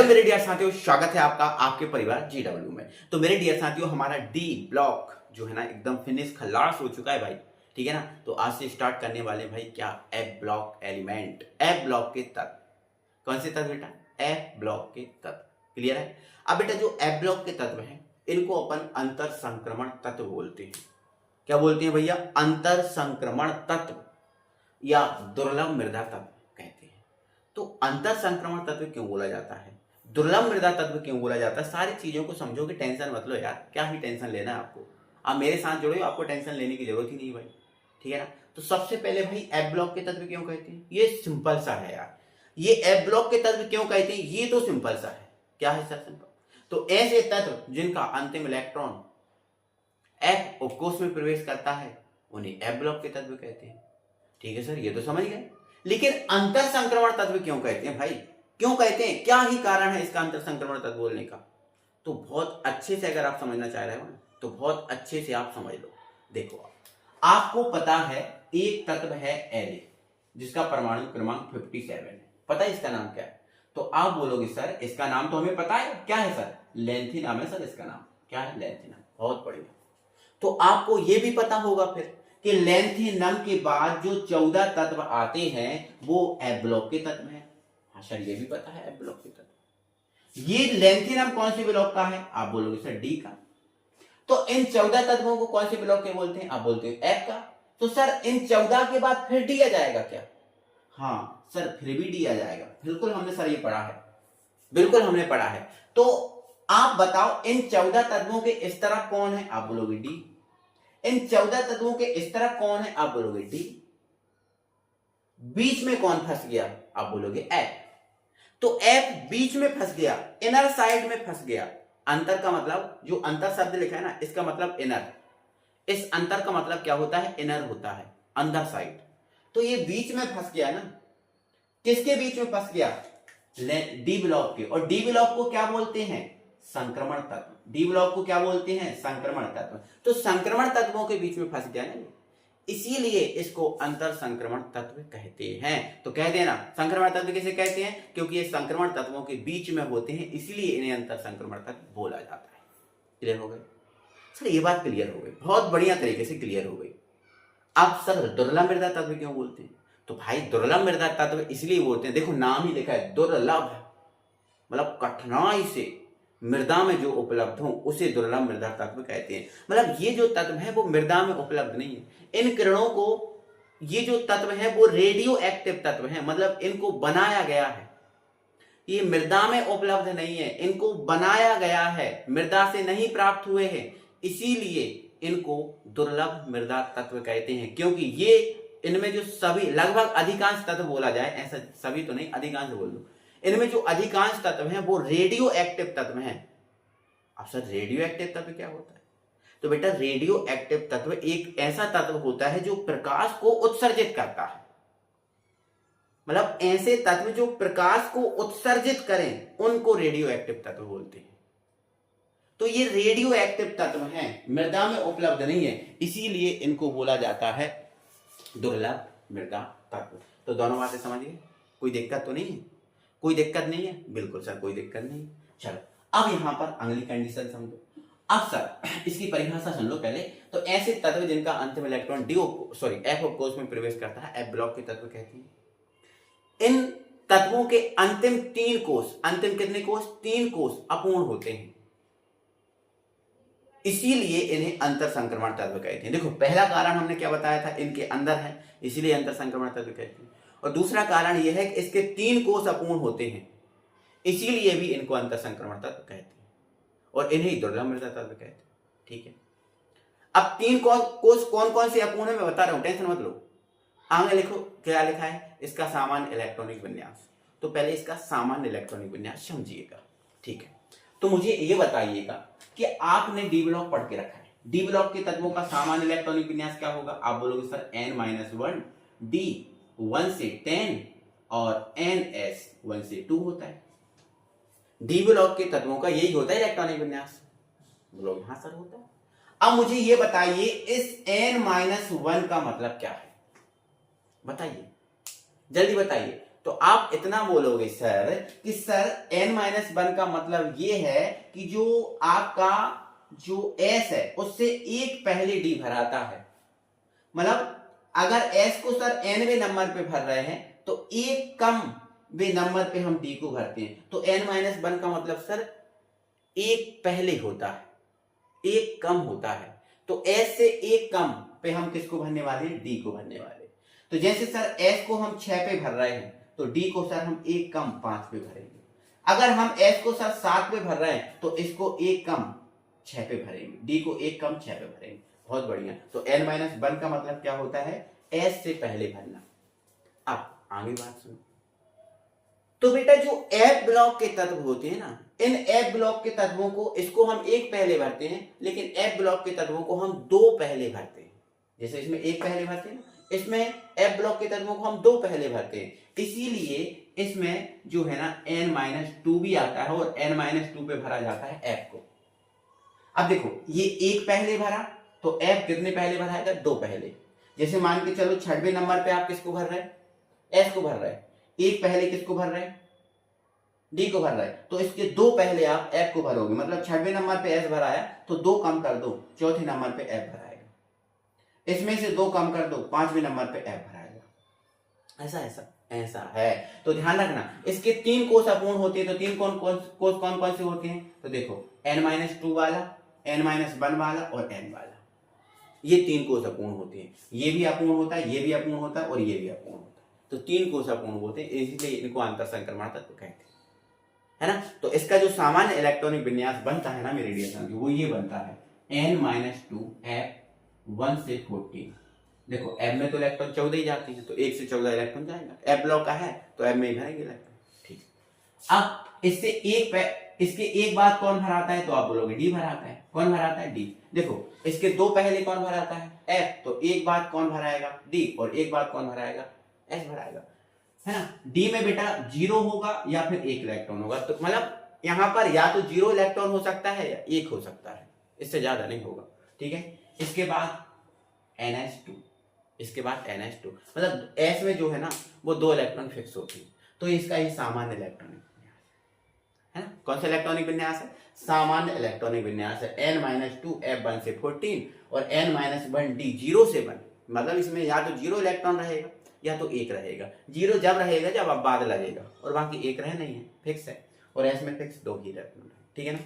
मेरे डियर साथियों, स्वागत है आपका आपके परिवार GW में। तो मेरे डियर साथियों, हमारा डी ब्लॉक जो है ना एकदम फिनिश खल्लास हो चुका है भाई। ठीक है ना। तो आज से स्टार्ट करने वाले भाई क्या, F block element, F block के तत्व। कौन से तत्व बेटा? एफ ब्लॉक के तत्व। क्लियर है? अब बेटा जो एफ ब्लॉक के तत्व हैं इनको अपन अंतर संक्रमण तत्व बोलते हैं। क्या बोलते हैं भैया? अंतर संक्रमण तत्व या दुर्लभ मृदा तत्व कहते हैं। तो अंतर संक्रमण तत्व क्यों बोला जाता है, दुर्लभ मृदा तत्व क्यों बोला जाता है, सारी चीजों को समझोगे, टेंशन मत लो यार। क्या ही टेंशन लेना है आपको, आप मेरे साथ जुड़े हो, आपको टेंशन लेने की जरूरत ही नहीं भाई। ठीक है ना। तो सबसे पहले भाई एफ ब्लॉक के तत्व क्यों कहते हैं, ये सिंपल सा है यार। ये एफ ब्लॉक के तत्व क्यों कहते हैं, ये तो सिंपल सा है। क्या है सर? सिंपल। तो ऐसे तत्व जिनका अंतिम इलेक्ट्रॉन एफ उपकोष में प्रवेश करता है उन्हें एफ ब्लॉक के तत्व कहते हैं। ठीक है सर, ये तो समझ गए। लेकिन अंतर संक्रमण तत्व क्यों कहते हैं भाई, क्यों कहते हैं, क्या ही कारण है इसका अंतर संक्रमण तत्व बोलने का? तो बहुत अच्छे से अगर आप समझना चाह रहे हो ना, तो बहुत अच्छे से आप समझ लो। देखो, आपको पता है एक तत्व है L जिसका परमाणु क्रमांक 57 है। पता है इसका नाम क्या है? तो आप बोलोगे सर इसका नाम तो हमें पता है, क्या है सर? लेंथिनम है सर इसका नाम। क्या है? लेंथिनम। बहुत बढ़िया। तो आपको यह भी पता होगा फिर कि लेंथिनम के बाद जो 14 तत्व आते हैं वो एफ ब्लॉक के तत्व हैं। हाँ सर, ये भी पता है एफ ब्लॉक के तत्व। ये लेंथिनम कौन से ब्लॉक का है? आप बोलोगे सर डी का। तो इन 14 तत्वों को कौन से ब्लॉक के बोलते हैं? आप बोलते हो एफ का। तो सर इन 14 के बाद फिर डी आ जाएगा क्या? हाँ सर, फिर भी डी आ जाएगा। बिल्कुल हमने सर ये पढ़ा है, बिल्कुल हमने पढ़ा है। तो आप बताओ इन 14 तत्वों के इस तरफ कौन है? आप बोलोगे डी। इन 14 तत्वों के इस तरफ कौन है? आप बोलोगे डी। बीच में कौन फंस गया? आप बोलोगे एफ। तो एफ बीच में फंस गया, इनर साइड में फंस गया। अंतर का मतलब, जो अंतर शब्द लिखा है ना, इसका मतलब इनर। इस अंतर का मतलब क्या होता है? इनर होता है, अंदर साइड। तो ये बीच में फंस गया ना। किसके बीच में फंस गया? डी ब्लॉक के। और डी ब्लॉक को क्या बोलते हैं? संक्रमण तत्व। डी ब्लॉक को क्या बोलते हैं? संक्रमण तत्व। तो संक्रमण तत्वों के बीच में फंस गया ना, इसीलिए इसको अंतर संक्रमण तत्व कहते हैं। तो कह देना संक्रमण तत्व किसे कहते हैं, क्योंकि ये संक्रमण तत्वों के बीच में होते हैं, इसलिए इन्हें अंतर संक्रमण तत्व बोला जाता है। क्लियर हो गए सर? ये बात क्लियर हो गई, बहुत बढ़िया तरीके से क्लियर हो गई। अब सर दुर्लभ मृदा तत्व क्यों बोलते हैं? तो भाई दुर्लभ मृदा तत्व इसलिए बोलते हैं, देखो नाम ही लिखा है दुर्लभ, मतलब कठिनाई से मृदा में जो उपलब्ध हो उसे दुर्लभ मृदा तत्व कहते हैं। मतलब ये जो तत्व है वो मृदा में उपलब्ध नहीं है। इन किरणों को, ये जो तत्व है वो रेडियो एक्टिव तत्व है, मतलब इनको बनाया गया है। ये मृदा में उपलब्ध नहीं है, इनको बनाया गया है, मृदा से नहीं प्राप्त हुए हैं, इसीलिए इनको दुर्लभ मृदा तत्व कहते हैं। क्योंकि ये इनमें जो सभी लगभग अधिकांश तत्व बोला जाए, ऐसा सभी तो नहीं, अधिकांश बोल दो, इनमें जो अधिकांश तत्व हैं वो रेडियो एक्टिव तत्व हैं। अब सर रेडियो एक्टिव तत्व क्या होता है? तो बेटा रेडियो एक्टिव तत्व एक ऐसा तत्व होता है जो प्रकाश को उत्सर्जित करता है। मतलब ऐसे तत्व जो प्रकाश को उत्सर्जित करें उनको रेडियो एक्टिव तत्व बोलते हैं। तो ये रेडियो एक्टिव तत्व हैं, मृदा में उपलब्ध नहीं है, इसीलिए इनको बोला जाता है दुर्लभ मृदा तत्व। तो दोनों बातें समझिए, कोई दिक्कत तो नहीं है? कोई दिक्कत नहीं है? बिल्कुल सर, कोई दिक्कत नहीं। चलो अब यहां पर अगली कंडीशन समझो। अब सर इसकी परिभाषा सुन लो पहले। तो ऐसे तत्व जिनका अंतिम इलेक्ट्रॉन एफ उपकोष में प्रवेश करता है एफ ब्लॉक के तत्व कहते हैं। इन तत्वों के अंतिम 3 कोष, अंतिम कितने कोष? 3 कोष अपूर्ण होते हैं, इसीलिए इन्हें अंतर संक्रमण तत्व कहते हैं। देखो पहला कारण हमने क्या बताया था, इनके अंदर है इसीलिए अंतर संक्रमण तत्व कहते हैं। और दूसरा कारण यह है कि इसके 3 कोष अपूर्ण होते हैं, इसीलिए भी इनको अंतर संक्रमण तत्व कहते हैं और इन्हें दुर्लभ मृदा तत्व कहते हैं। ठीक है। अब 3 कोष कौन कौन से अपूर्ण है मैं बता रहा हूं, टेंशन मत लो। आगे लिखो क्या लिखा है, इसका सामान्य इलेक्ट्रॉनिक विन्यास। तो पहले इसका सामान्य इलेक्ट्रॉनिक विन्यास समझिएगा। ठीक है। तो मुझे ये बताइएगा कि आपने डी ब्लॉक पढ़ के रखा है, डी ब्लॉक के तत्वों का सामान्य इलेक्ट्रॉनिक विन्यास क्या होगा? आप बोलोगे सर n-1 d 1 से 10 और ns 1 से 2 होता है। डी ब्लॉक के तत्वों का यही होता है इलेक्ट्रॉनिक विन्यास। बोलोगे हाँ सर होता है। अब मुझे ये बताइए इस n-1 का मतलब क्या है, बताइए जल्दी बताइए। तो आप इतना बोलोगे सर कि सर n-1 का मतलब ये है कि जो आपका जो s है उससे एक पहले d भराता है। मतलब अगर s को सर nवें नंबर पे भर रहे हैं तो एक कम वे नंबर पे हम d को भरते हैं। तो n-1 का मतलब सर एक पहले होता है, एक कम होता है। तो s से एक कम पे हम किसको भरने वाले हैं? d को भरने वाले। तो जैसे सर s को हम 6 पे भर रहे हैं तो d को सर हम एक कम 5 पे भरेंगे। अगर हम s को सर 7 पे भर रहे हैं तो इसको एक कम 6 पे भरेंगे, d को एक कम 6 पे भरेंगे। बहुत बढ़िया। तो n-1 का मतलब क्या होता है? s से पहले भरना। अब आगे बात सुनो। तो बेटा जो f ब्लॉक के तत्व होते हैं ना, इन f ब्लॉक के तत्वों को इसको हम एक पहले भरते हैं, लेकिन f ब्लॉक के तत्वों को हम दो पहले भरते हैं। जैसे इसमें एक पहले भरते हैं, इसमें f ब्लॉक के तत्वों को हम दो पहले भरते हैं। इसीलिए इसमें जो है ना n-2 भी आता है और n-2 पे भरा जाता है f को। अब देखो ये एक पहले भरा तो f कितने पहले भराएगा? दो पहले। जैसे मान के चलो 6वें नंबर पे आप किसको भर रहे हैं? s को भर रहे हैं। एक पहले किसको भर रहे हैं? d को भर रहे हैं। तो इसके दो पहले आप f को भरोगे, मतलब 6वें नंबर पे s भराया तो दो कम कर दो, चौथे नंबर पे f भराएगा। इसमें से दो कम कर दो, 5वें नंबर पे f भराएगा। ऐसा ऐसा ऐसा है। तो ध्यान रखना, इसके तीन कोष अपूर्ण होते हैं। तो तीन कोष कौन कौन से होते हैं? तो देखो n-2 वाला, n-1 वाला और n वाला, ये तीन कोष अपूर्ण होते हैं। ये भी अपूर्ण होता है, ये भी अपूर्ण होता है और ये भी अपूर्ण होता है। तो तीन कोष अपूर्ण होते हैं, इसलिए इनको अंतर संक्रमण तत्व कहते हैं, है ना। तो इसका जो सामान्य इलेक्ट्रॉनिक विन्यास बनता है ना मेरे रेडिएशन, वो ये बनता है n-2 f1 से 14। देखो f में तो इलेक्ट्रॉन 14 ही जाती है, तो 1 से 14 इलेक्ट्रॉन जाएगा। f ब्लॉक का है तो f में ही भरेंगे इलेक्ट्रॉन। ठीक। अब इससे इसके एक बाद कौन भराता है? तो आप बोलोगे d भराता है। कौन भराता है? d। देखो इसके दो पहले कौन भराता है? f। तो एक बाद कौन भराएगा? d। और एक बाद कौन भराएगा? s भराएगा, है ना। d में बेटा 0 होगा या फिर 1 इलेक्ट्रॉन होगा। तो मतलब यहां पर या तो 0 इलेक्ट्रॉन हो सकता है या 1 हो सकता है, इससे ज्यादा नहीं होगा। ठीक है। इसके बाद NH2, इसके बाद NH2, मतलब S में जो है ना वो 2 इलेक्ट्रॉन फिक्स होती है। तो इसका ही सामान्य इलेक्ट्रॉनिक विन्यास है ना। कौन सा इलेक्ट्रॉनिक विन्यास है? सामान्य इलेक्ट्रॉनिक विन्यास है। n-2 f1 से 14 और n-1 d 0 से 1। मतलब इसमें या तो 0 इलेक्ट्रॉन रहेगा या तो 1 रहेगा। 0 जब रहेगा जब अब बाद लगेगा, और बाकी 1 रहे नहीं है, फिक्स है। और S में फिक्स 2 ही इलेक्ट्रॉन है। ठीक है ना।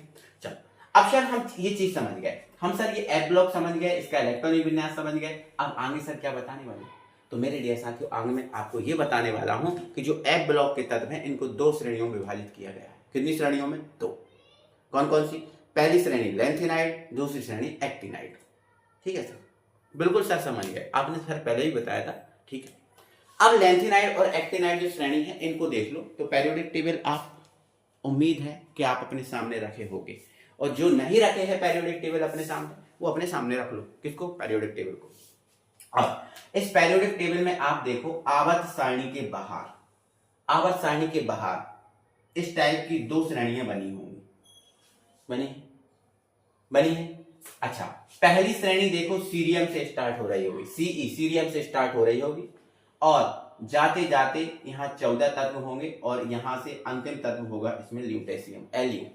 चलो अब सर हम ये चीज समझ गए, हम सर ये f ब्लॉक समझ गए, इसका इलेक्ट्रॉनिक विन्यास समझ गए। अब आगे सर क्या बताने वाले? तो मेरे डियर साथियों आगे मैं आपको ये बताने वाला हूं कि जो f ब्लॉक के तत्व हैं इनको दो श्रेणियों में विभाजित किया गया है। कितनी श्रेणियों में? दो। कौन कौन सी? पहली श्रेणी लैंथेनाइड, दूसरी श्रेणी एक्टिनाइड। ठीक है सर, बिल्कुल सर समझ गए, आपने सर पहले ही बताया था। ठीक है। अब लैंथेनाइड और एक्टिनाइड जो श्रेणी है इनको देख लो। तो पेरियोडिक टेबल आप उम्मीद है कि आप अपने सामने रखे होंगे, और जो नहीं रखे हैं पेरियोडिक टेबल अपने सामने, वो अपने सामने रख लो। किसको? पेरियोडिक टेबल को। अब इस पेरियोडिक टेबल में आप देखो आवर्त सारणी के बाहर, आवर्त सारणी के बाहर इस टाइप की दो श्रेणियां बनी होंगी। बनी है। अच्छा, पहली श्रेणी देखो सीरियम से स्टार्ट हो रही होगी, सीरियम से स्टार्ट हो रही होगी, और जाते जाते यहां 14 तत्व होंगे और यहां से अंतिम तत्व होगा इसमें ल्यूटेशियम, Lu,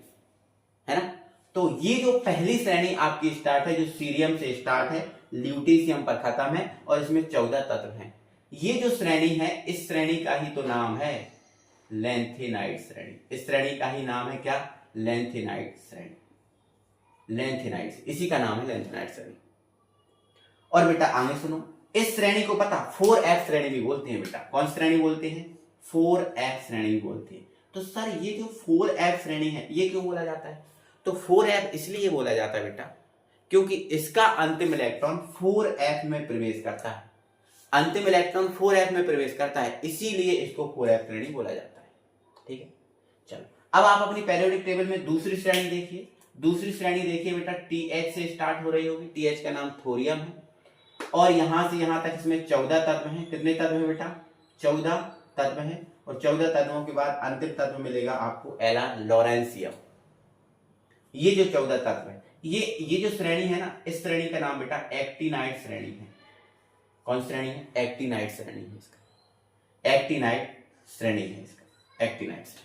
है ना। तो ये जो पहली श्रेणी आपकी स्टार्ट है, जो सीरियम से स्टार्ट है, ल्यूटेशियम पर खत्म है, और इसमें 14 तत्व हैं। ये जो श्रेणी है, इस श्रेणी का ही तो नाम है लैंथेनाइड श्रेणी। इस श्रेणी का ही नाम है क्या? लैंथेनाइड श्रेणी। लैंथेनाइड, इसी का नाम है लैंथेनाइड श्रेणी। और बेटा आगे सुनो, इस श्रेणी को पता 4f श्रेणी भी बोलते हैं बेटा। कौन श्रेणी बोलते हैं? 4f श्रेणी बोलते हैं। तो सर ये जो 4f श्रेणी है ये क्यों बोला जाता है? तो 4f इसलिए बोला जाता है बेटा क्योंकि इसका अंतिम इलेक्ट्रॉन 4f में प्रवेश करता है। अंतिम इलेक्ट्रॉन 4f में प्रवेश करता है, इसीलिए इसको 4f श्रेणी बोला जाता है। ठीक है। चलो अब आप अपनी पेरियोडिक टेबल में दूसरी श्रेणी देखिए। दूसरी श्रेणी देखिए बेटा, TH से स्टार्ट हो रही होगी। TH का नाम थोरियम है, और यहां से यहां तक इसमें 14 तत्व हैं। कितने तत्व हैं बेटा? 14 तत्व हैं। और 14 तत्वों के बाद अंतिम तत्व मिलेगा आपको लॉरेंशियम। ये जो 14 तत्व है, ये जो श्रेणी है ना, इस श्रेणी का नाम बेटा एक्टिनाइड श्रेणी है। कौन श्रेणी है? एक्टिनाइड श्रेणी है इसका। एक्टिनाइड श्रेणी है इसका, एक्टिनाइड श्रेणी।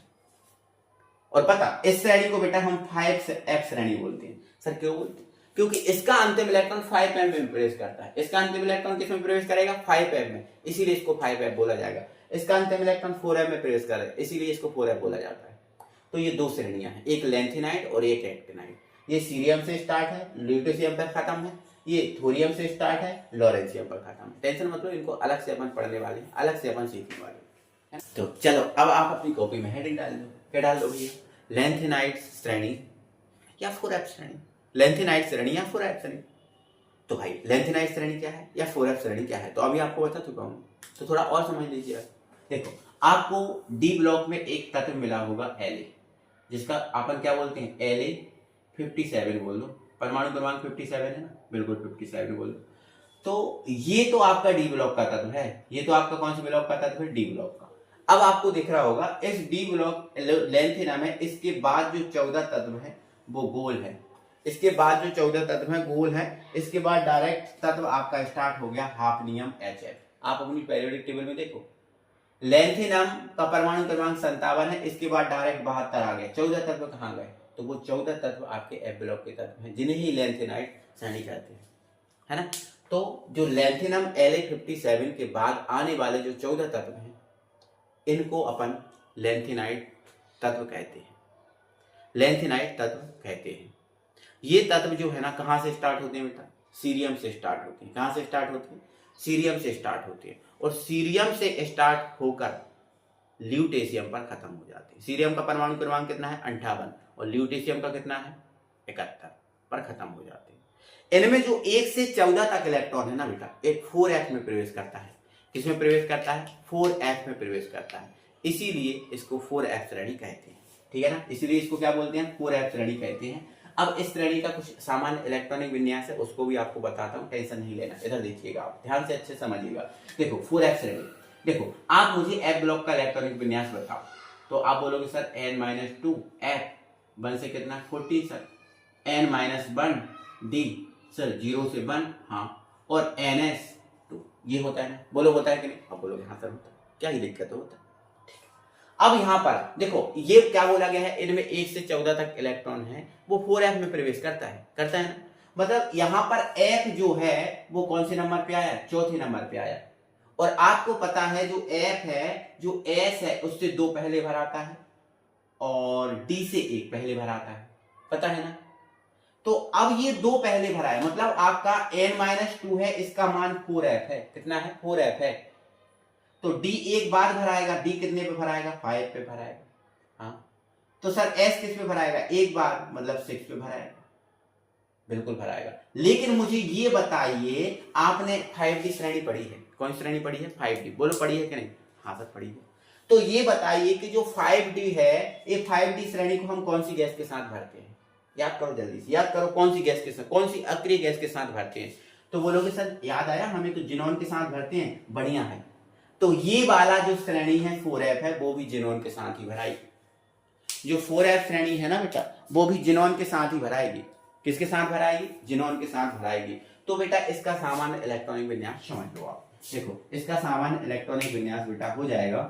और पता, इस श्रेणी को बेटा हम 5f श्रेणी बोलते हैं। सर क्यों बोलते हैं? क्योंकि इसका अंतिम इलेक्ट्रॉन 5m में प्रवेश करता है। इसका अंतिम इलेक्ट्रॉन किस में प्रवेश करेगा? 5m में, इसीलिए इसको 5f बोला जाएगा। इसका अंतिम इलेक्ट्रॉन 4m में प्रवेश करेगा, इसीलिए इसको 4f बोला जाता है। तो ये दो श्रेणियां हैं, एक लेंथेनाइड और एक एक्टिनाइड। ये सीरियम से स्टार्ट है, ल्यूटेशियम पर खत्म है। ये थोरियम से स्टार्ट है, लॉरेंशियम पर खत्म है। टेंशन मतलब, इनको अलग से अपन पढ़ने वाले, अलग से अपन सीखने वाले। तो चलो अब आप अपनी कॉपी में हेडिंग डाल दो। क्या डाल दो भैया? लेंथेनाइड श्रेणी या 4f श्रेणी। लेंथेनाइड श्रेणी या 4f श्रेणी। तो भाई लेंथेनाइड श्रेणी क्या है या 4f श्रेणी क्या है, तो अभी आपको बता चुका हूं, तो थोड़ा और समझ लीजिए। देखो, आपको डी ब्लॉक में एक तत्व मिला होगा La, जिसका अपन क्या बोलते हैं? La57 बोल दो। परमाणु क्रमांक 57 है ना, बिल्कुल 57 बोल दो। तो ये तो आपका डी ब्लॉक का तत्व है। ये तो आपका कौन सा ब्लॉक का तत्व है? डी ब्लॉक का। अब आपको दिख रहा होगा इस डी ब्लॉक लेंथेना में इसके बाद जो 14 तत्व है वो गोल है। इसके बाद जो 14 तत्व है गोल है। इसके बाद डायरेक्ट तत्व आपका स्टार्ट हो गया हाफनियम HF। आप अपनी पीरियोडिक टेबल में देखो, लेंथेनम का परमाणु क्रमांक 57 है, इसके बाद डायरेक्ट 72 आ गए। 14 तत्व कहाँ गए? तो वो 14 तत्व आपके एफ ब्लॉक के तत्व हैं, जिन्हें ही लेंथेनाइड श्रेणी कहते हैं, है ना। तो जो लेंथेनम La57 के बाद आने वाले जो 14 तत्व हैं, इनको अपन लेंथेनाइड तत्व कहते हैं। लेंथेनाइड तत्व कहते हैं। ये तत्व जो है ना, कहाँ से स्टार्ट होते हैं बेटा? सीरियम से स्टार्ट होते हैं। कहाँ से स्टार्ट होते हैं? सीरियम से स्टार्ट होते हैं। और सीरियम से स्टार्ट होकर ल्यूटेशियम पर खत्म हो जाते हैं। सीरियम का परमाणु क्रमांक कितना है? 58। और ल्यूटेशियम का कितना है? 71 पर खत्म हो जाते हैं। इनमें जो 1 से 14 तक इलेक्ट्रॉन है ना बेटा, एक 4f में प्रवेश करता है। किसमें प्रवेश करता है? 4f में प्रवेश करता है। इसीलिए इसको 4f श्रेणी कहते हैं, ठीक है ना। इसीलिए इसको क्या बोलते हैं? 4f श्रेणी कहते हैं। अब इस श्रेणी का कुछ सामान्य इलेक्ट्रॉनिक विन्यास है, उसको भी आपको बताता हूं, टेंशन नहीं लेना। इधर देखिएगा, आप ध्यान से अच्छे समझिएगा। देखो 4f श्रेणी, देखो आप मुझे एफ ब्लॉक का इलेक्ट्रॉनिक विन्यास बताओ, तो आप बोलोगे सर n-2 f 1 से कितना? 40 सर। n-1 d सर 0 से 1, हाँ। और ns2 ये होता है ना, बोलो होता है कि नहीं? आप बोलोगे हाँ सर होता है, क्या ही दिक्कत होता है। अब यहां पर देखो, ये क्या बोला गया है? इनमें 1 से 14 तक इलेक्ट्रॉन है, वो 4f में प्रवेश करता है ना। मतलब यहां पर f जो है वो कौन से नंबर पे आया? चौथे नंबर पे आया। और आपको पता है जो f है, जो s है, उससे 2 पहले भर आता है और d से 1 पहले भर आता है, पता है ना। तो अब ये 2 पहले भरा है, मतलब आपका n-2 है, इसका मान 4f है। कितना है? 4f है। तो D एक बार भराएगा, D कितने पे भराएगा? 5 पे भराएगा, हाँ। तो सर S किस पे भराएगा? एक बार, मतलब 6 पे भराएगा, बिल्कुल भराएगा। लेकिन मुझे ये बताइए, आपने 5D श्रेणी पढ़ी है? कौन श्रेणी पढ़ी है? 5D, बोलो पढ़ी है कि नहीं? हाँ सर पढ़ी है। तो ये बताइए कि जो 5D है, ये 5D श्रेणी को हम कौन सी गैस के साथ भरते हैं? याद करो, जल्दी से याद करो, कौन सी गैस के साथ, कौन सी अक्रिय गैस के साथ भरते हैं? तो बोलोगे सर याद आया हमें, तो जिनॉन के साथ भरते हैं। बढ़िया है। तो ये वाला जो श्रेणी है 4f है, वो भी जिनॉन के साथ ही भराएगी। जो 4f श्रेणी है ना बेटा, वो भी जिनॉन के साथ ही भराएगी। किसके साथ भराएगी? जिनॉन के साथ भराएगी। तो बेटा इसका सामान्य इलेक्ट्रॉनिक विन्यास समझ लो आप। देखो इसका सामान्य इलेक्ट्रॉनिक विन्यास बेटा हो जाएगा,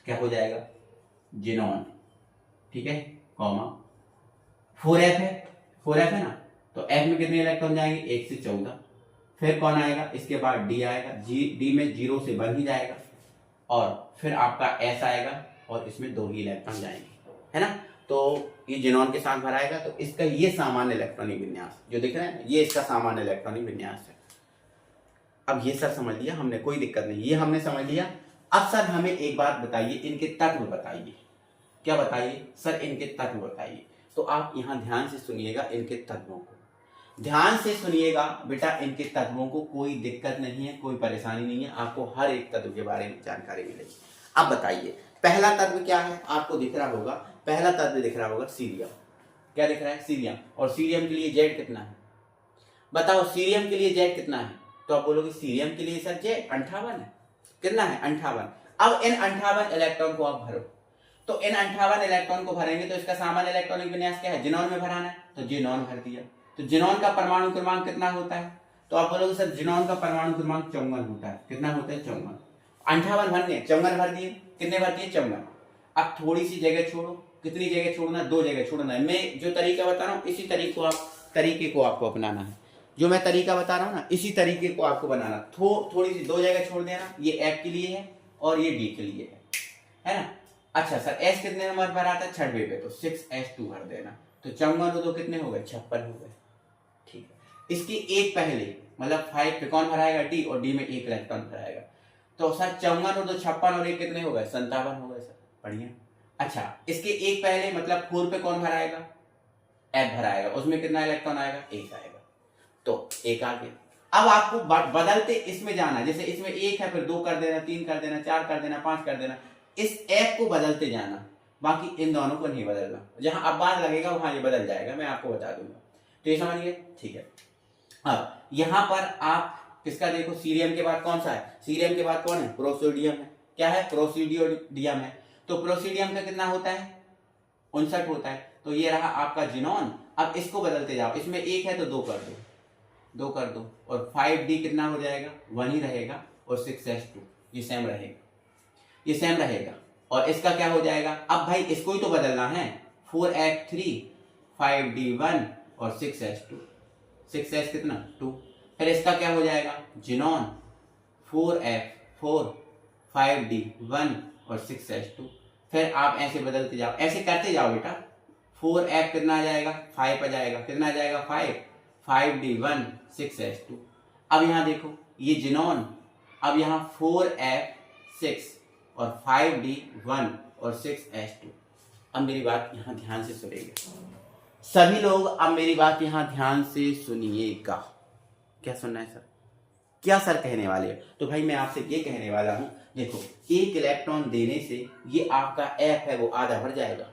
क्या हो जाएगा? जिनॉन, ठीक है, कॉमा 4f है, 4f है ना। तो f में कितने इलेक्ट्रॉन जाएंगे? 1 से 14। फिर कौन आएगा? इसके बाद D आएगा, D में 0 से 1 ही जाएगा, और फिर आपका S आएगा, और इसमें 2 ही इलेक्ट्रॉन जाएंगे, है ना। तो ये जिनॉन के साथ भराएगा। तो इसका ये सामान्य इलेक्ट्रॉनिक विन्यास जो दिख रहा है ना, ये इसका सामान्य इलेक्ट्रॉनिक विन्यास है। अब ये सर समझ लिया हमने, कोई दिक्कत नहीं, ये हमने समझ लिया। अब सर हमें एक बात बताइए, इनके तत्व बताइए। क्या बताइए सर? इनके तत्व बताइए। तो आप यहाँ ध्यान से सुनिएगा, इनके तत्वों को ध्यान से सुनिएगा बेटा। इनके तत्वों को कोई दिक्कत नहीं है, कोई परेशानी नहीं है, आपको हर एक तत्व के बारे में जानकारी मिलेगी। अब बताइए पहला तत्व क्या है? आपको दिख रहा होगा, पहला तत्व दिख रहा होगा सीरियम। क्या दिख रहा है? सीरियम। और सीरियम के लिए Z कितना है? बताओ सीरियम के लिए Z कितना है? तो आप बोलोगे सीरियम के लिए सर Z 58 है। कितना है? 58। अब इन 58 इलेक्ट्रॉन को आप भरो। तो इन 58 इलेक्ट्रॉन को भरेंगे तो इसका सामान्य इलेक्ट्रॉनिक विन्यास क्या है? जिनॉन में भराना है, तो जिनॉन भर दिया। तो जिनॉन का परमाणु क्रमांक कितना होता है? तो आप बोलोगे सर जिनॉन का परमाणु क्रमांक 54 होता है। कितना होता है? 54। 58 भर दिए, 54 भर दिए, कितने भरती है 54। अब थोड़ी सी जगह छोड़ो, कितनी जगह छोड़ना, 2 जगह छोड़ना है। मैं जो तरीका बता रहा हूँ इसी तरीके को आपको अपनाना है। जो मैं तरीका बता रहा हूँ ना इसी तरीके को आपको बनाना। थोड़ी सी 2 जगह छोड़ देना, ये एफ के लिए है और ये डी के लिए है ना। अच्छा सर एस कितने नंबर पर आता है 6वें पे, तो 6s2 भर देना। तो 54 और 2 कितने हो गए 56 हो गए। ठीक है, इसकी एक पहले मतलब 5 पे कौन भराएगा डी, और डी में 1 इलेक्ट्रॉन भराएगा। तो सर 54 और 2 56 और 1 कितने हो गए 57 हो गए सर, बढ़िया। अच्छा इसके एक पहले मतलब 4 पे कौन भराएगा एफ भराएगा, उसमें कितना इलेक्ट्रॉन आएगा 1 आएगा। तो 1 आ गया। अब आपको बदलते इसमें जाना, जैसे इसमें 1 है फिर 2 कर देना, 3 कर देना, 4 कर देना, 5 कर देना, इस एफ को बदलते जाना, बाकी इन दोनों को नहीं बदलना। जहां अब बार लगेगा वहां ये बदल जाएगा, मैं आपको बता दूंगा। तो ये समझिए, ठीक है। अब यहां पर आप किसका देखो, सीरियम के बाद कौन सा है, सीरियम के बाद कौन है प्रोसोडियम है। क्या है प्रोसीडियम है। तो प्रोसीडियम का कितना होता है 59 होता है। तो ये रहा आपका जिनोन। अब इसको बदलते जाओ, इसमें 1 है तो 2 कर दो, 2 कर दो, और 5d कितना हो जाएगा 1 ही रहेगा, और 6s2 ये सेम रहेगा, ये सेम रहेगा। और इसका क्या हो जाएगा, अब भाई इसको ही तो बदलना है, 4f3 5d1 और 6s2, 6s कितना 2। फिर इसका क्या हो जाएगा जिनोन 4f4 5d1 और 6s2। फिर आप ऐसे बदलते जाओ, ऐसे करते जाओ बेटा। 4f कितना आ जाएगा 5 आ जाएगा, कितना आ जाएगा 5, 5d1 6s2। अब यहां देखो ये जिनोन, अब यहां 4f6 और 5d1 और 6s2। अब मेरी बात यहां ध्यान से सुनिएगा सभी लोग, अब मेरी बात यहां ध्यान से सुनिएगा। क्या सुनना है सर, क्या सर कहने वाले हैं? तो भाई मैं आपसे ये कहने वाला हूं, देखो 1 इलेक्ट्रॉन देने से ये आपका एफ है वो आधा भर जाएगा।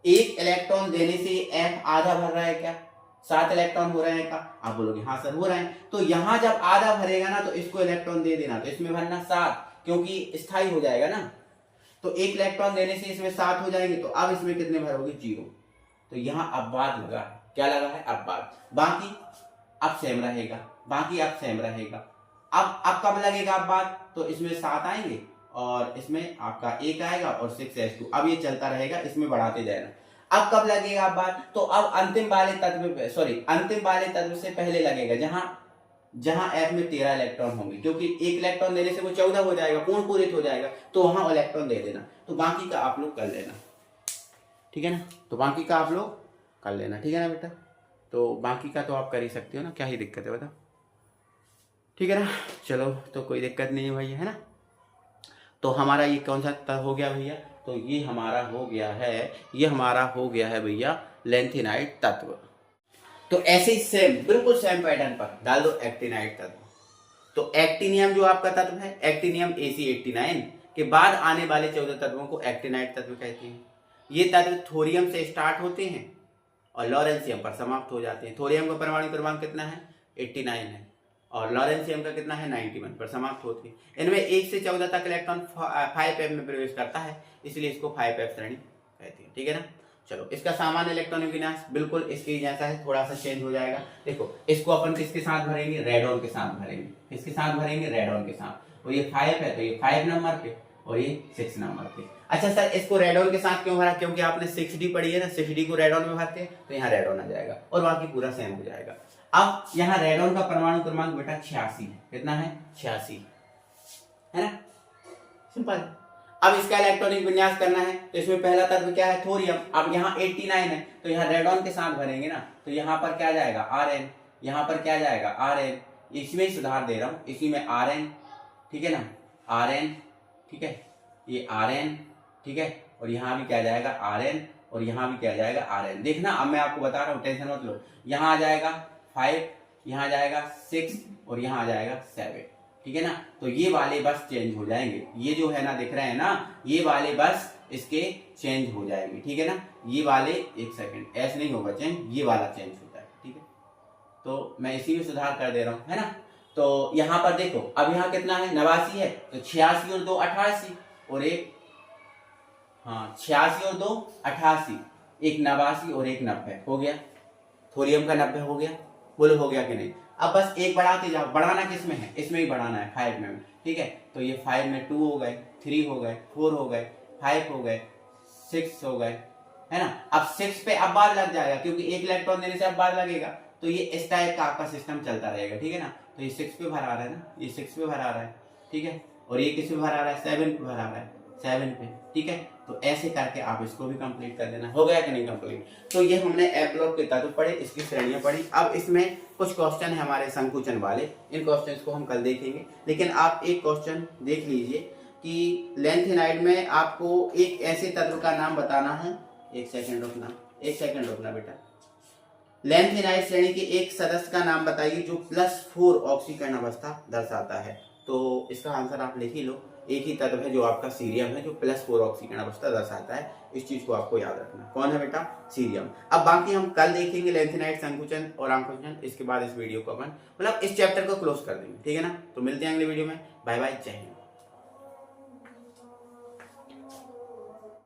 1 इलेक्ट्रॉन देने से एफ आधा भर रहा है क्या, 7 इलेक्ट्रॉन हो रहे हैं क्या? आप बोलोगे हाँ सर हो रहे हैं। तो यहां जब आधा भरेगा ना तो इसको इलेक्ट्रॉन दे देना, तो इसमें भरना 7, क्योंकि स्थायी हो जाएगा ना। तो 1 इलेक्ट्रॉन देने से इसमें 7 हो जाएंगे, तो अब इसमें कितने भरोगे 0। तो यहां अपवाद लगा है, क्या लगा है अपवाद, बाकी अब सेम रहेगा, बाकी अब सेम रहेगा। अब कब लगेगा अपवाद, तो इसमें 7 आएंगे और इसमें आपका 1 आएगा और 6s2। अब ये चलता रहेगा, इसमें बढ़ाते जाएगा। अब कब लगेगा अपवाद, तो अब अंतिम वाले तत्व से पहले लगेगा, जहां एफ में 13 इलेक्ट्रॉन होंगे, क्योंकि 1 इलेक्ट्रॉन देने से वो 14 हो जाएगा, पूर्ण पूरित हो जाएगा, तो वहां इलेक्ट्रॉन दे देना। तो बाकी का आप लोग कर लेना, ठीक है ना। तो बाकी का आप लोग कर लेना, ठीक है ना बेटा। तो बाकी का तो आप कर ही सकते हो ना, क्या ही दिक्कत है बताओ, ठीक है ना। चलो तो कोई दिक्कत नहीं है भैया, है ना। तो हमारा ये कौन सा हो गया भैया, तो ये हमारा हो गया है भैया लेंथेनाइट तत्व। तो ऐसे ही सेम बिल्कुल सेम पैटर्न पर डाल दो एक्टिनाइट तत्व। तो एक्टिनियम जो आपका तत्व है, एक्टिनियम Ac89 के बाद आने वाले 14 तत्वों को एक्टिनाइट तत्व कहते हैं। ये तत्व थोरियम से स्टार्ट होते हैं और लॉरेंशियम पर समाप्त हो जाते हैं। थोरियम का परमाणु क्रमांक कितना है 89 है, और लॉरेंशियम का कितना है 91 पर समाप्त होती है। इनमें 1 से 14 तक इलेक्ट्रॉन 5f में प्रवेश करता है, इसलिए इसको 5f श्रेणी कहते हैं, ठीक है ना। चलो इसका सामान्य इलेक्ट्रॉनिक विन्यास बिल्कुल इसके जैसा है, थोड़ा सा चेंज हो जाएगा। देखो इसको अपन किसके साथ भरेंगे, रेडॉन के साथ भरेंगे। किसके साथ भरेंगे, रेडॉन के साथ। तो ये 5 है तो ये 5 नंबर पे और ये 6 नंबर पे। अच्छा सर इसको रेडॉन के साथ क्यों भरा, क्योंकि आपने 6d पढ़ी है ना, 6d को रेडॉन में भरते हैं तो यहाँ रेडॉन आ जाएगा और बाकी पूरा सेम हो जाएगा। अब यहाँ रेडॉन का परमाणु क्रमांक बेटा 86 है, कितना है 86 है ना, सिंपल। अब इसका इलेक्ट्रॉनिक विन्यास करना है, तो इसमें पहला तत्व क्या है थोरियम। अब यहाँ 89 है तो यहाँ रेडॉन के साथ भरेंगे ना, तो यहाँ पर क्या जाएगा Rn, यहाँ पर क्या जाएगा Rn, इसमें ही सुधार दे रहा हूँ, इसी में Rn, ठीक है ना, Rn, ठीक है, ये Rn, ठीक है, और यहाँ भी क्या जाएगा Rn, और यहाँ भी क्या जाएगा Rn। देखना अब मैं आपको बता रहा हूँ, टेंशन मत लो। यहाँ आ जाएगा 5, यहाँ आ जाएगा 6 और यहाँ आ जाएगा 7, ठीक है ना। तो ये वाले बस चेंज हो जाएंगे, ये जो है ना दिख रहे हैं ना, ये वाले बस इसके चेंज हो जाएंगे, ठीक है ना। ये वाले एक सेकंड ऐसे नहीं होगा चेंज, ये वाला चेंज होता है, ठीक है। तो मैं इसी में सुधार कर दे रहा हूँ, है ना। तो यहाँ पर देखो अब यहाँ कितना है 89 है, तो 86 और 2 88 और एक, हाँ 86 और 2 88, एक 89 और एक 90 हो गया। थोरियम का 90 हो गया, बोलो हो गया कि नहीं। अब बस एक बढ़ाते जाओ, बढ़ाना किस में है, इसमें ही बढ़ाना है 5 में, ठीक है। तो ये 5 में 2 हो गए, 3 हो गए, 4 हो गए, 5 हो गए, 6 हो गए, है ना। अब 6 पे अब बार लग जाएगा क्योंकि एक इलेक्ट्रॉन देने से अब बार लगेगा, तो ये इस टाइप का आपका सिस्टम चलता रहेगा, ठीक है ना। तो ये 6 पे भर आ रहा है ना, ये 6 पे भर आ रहा है, ठीक है। और ये किस पे भर आ रहा है, 7 पे भर आ रहा है, 7 पे, ठीक है। तो ऐसे करके आप इसको भी कंप्लीट कर देना। हो गया कि नहीं कंप्लीट। तो ये हमने एफ ब्लॉक के तत्व पढ़े, इसकी श्रेणियां पढ़ी। अब इसमें कुछ क्वेश्चन है हमारे संकुचन वाले, इन क्वेश्चंस को हम कल देखेंगे। लेकिन आप एक क्वेश्चन देख लीजिए कि लेंथेनाइड में आपको एक ऐसे तत्व का नाम बताना है। एक सेकंड रुकना बेटा। लेंथेनाइड श्रेणी के एक सदस्य का नाम बताइए जो +4 ऑक्सीकरण अवस्था दर्शाता है। तो इसका आंसर आप लिख ही लो। एक ही तत्व है जो आपका सीरियम है, जो +4 ऑक्सीकरण अवस्था दर्शाता है। इस चीज को आपको याद रखना। कौन है बेटा, सीरियम। अब बाकी हम कल देखेंगे लेंथेनाइड संकुचन और आंकुचन। इसके बाद इस वीडियो को अपन मतलब इस चैप्टर को क्लोज कर देंगे, ठीक है ना। तो मिलते हैं अगले वीडियो में। बाय बाय, जय हिंद।